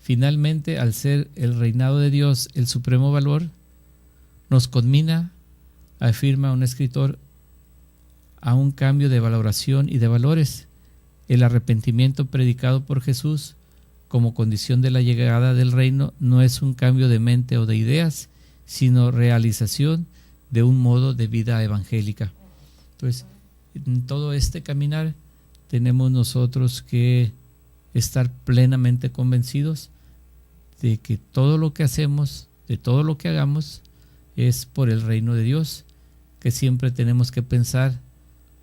Finalmente, al ser el reinado de Dios el supremo valor, nos conmina, afirma un escritor, a un cambio de valoración y de valores. El arrepentimiento predicado por Jesús como condición de la llegada del reino no es un cambio de mente o de ideas, sino realización de un modo de vida evangélica. Entonces, en todo este caminar tenemos nosotros que estar plenamente convencidos de que todo lo que hacemos, de todo lo que hagamos, es por el reino de Dios, que siempre tenemos que pensar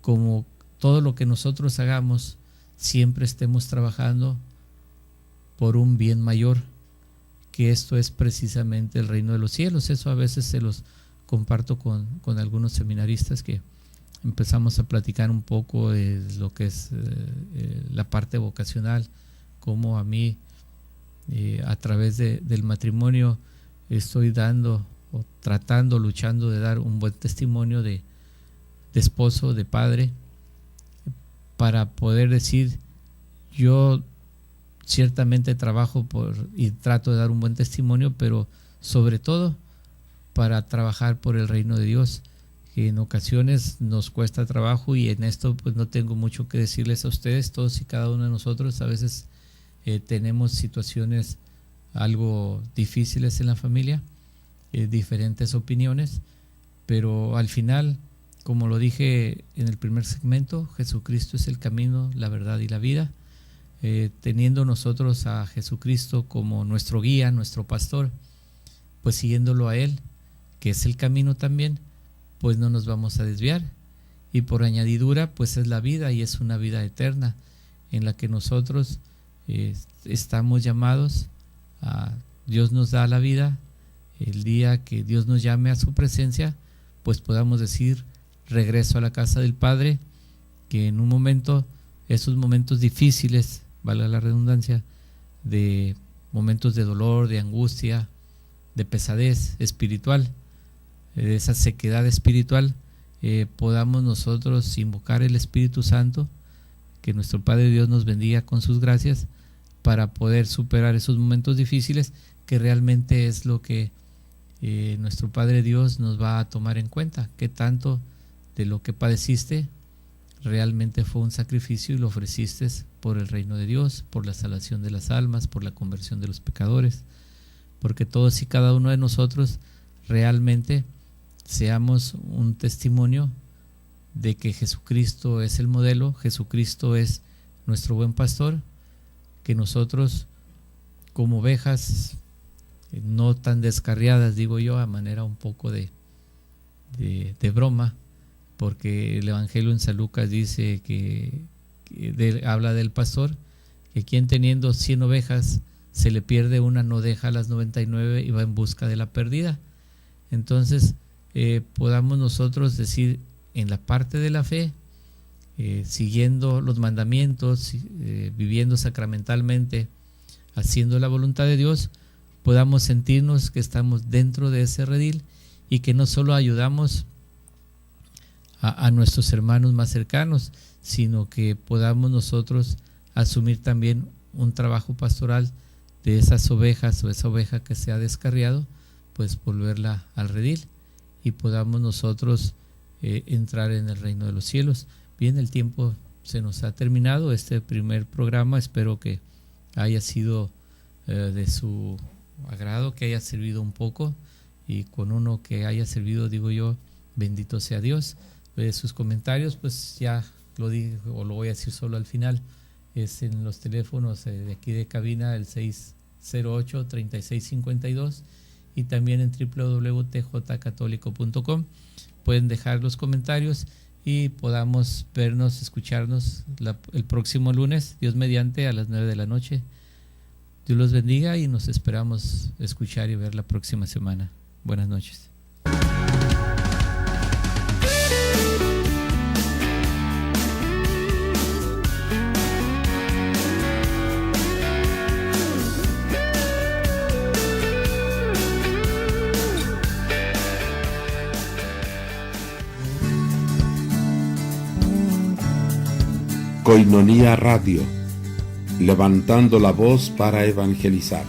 como todo lo que nosotros hagamos, siempre estemos trabajando por un bien mayor, que esto es precisamente el reino de los cielos. Eso a veces se los comparto con algunos seminaristas que empezamos a platicar un poco de lo que es la parte vocacional, cómo a mí a través del matrimonio estoy dando o tratando, luchando de dar un buen testimonio de esposo, de padre, para poder decir, yo ciertamente trabajo y trato de dar un buen testimonio, pero sobre todo para trabajar por el reino de Dios, que en ocasiones nos cuesta trabajo, y en esto pues no tengo mucho que decirles a ustedes. Todos y cada uno de nosotros a veces tenemos situaciones algo difíciles en la familia, diferentes opiniones, pero al final, como lo dije en el primer segmento, Jesucristo es el camino, la verdad y la vida. Teniendo nosotros a Jesucristo como nuestro guía, nuestro pastor, pues siguiéndolo a Él, que es el camino también, pues no nos vamos a desviar. Y por añadidura, pues es la vida, y es una vida eterna en la que nosotros estamos llamados a, Dios nos da la vida. El día que Dios nos llame a su presencia, pues podamos decir, regreso a la casa del Padre, que en un momento, esos momentos difíciles, valga la redundancia, de momentos de dolor, de angustia, de pesadez espiritual, de esa sequedad espiritual, podamos nosotros invocar el Espíritu Santo, que nuestro Padre Dios nos bendiga con sus gracias para poder superar esos momentos difíciles, que realmente es lo que nuestro Padre Dios nos va a tomar en cuenta, que tanto de lo que padeciste realmente fue un sacrificio y lo ofreciste por el reino de Dios, por la salvación de las almas, por la conversión de los pecadores, porque todos y cada uno de nosotros realmente seamos un testimonio de que Jesucristo es el modelo, Jesucristo es nuestro buen pastor, que nosotros como ovejas no tan descarriadas, digo yo, a manera un poco de broma, porque el Evangelio en San Lucas dice que habla del pastor, que quien teniendo 100 ovejas se le pierde una, no deja las 99 y va en busca de la perdida. Entonces podamos nosotros decir, en la parte de la fe, siguiendo los mandamientos, viviendo sacramentalmente, haciendo la voluntad de Dios, podamos sentirnos que estamos dentro de ese redil, y que no solo ayudamos a nuestros hermanos más cercanos, sino que podamos nosotros asumir también un trabajo pastoral de esas ovejas, o esa oveja que se ha descarriado, pues volverla al redil, y podamos nosotros entrar en el reino de los cielos. Bien, el tiempo se nos ha terminado, este primer programa, espero que haya sido de su agrado, que haya servido un poco, y con uno que haya servido, digo yo, bendito sea Dios. Sus comentarios, pues ya lo dije, o lo voy a decir solo al final, es en los teléfonos de aquí de cabina, el 08-3652 y también en www.tjcatólico.com. Pueden dejar los comentarios y podamos vernos, escucharnos el próximo lunes, Dios mediante, a las 9 de la noche. Dios los bendiga y nos esperamos escuchar y ver la próxima semana. Buenas noches. Koinonía Radio, levantando la voz para evangelizar.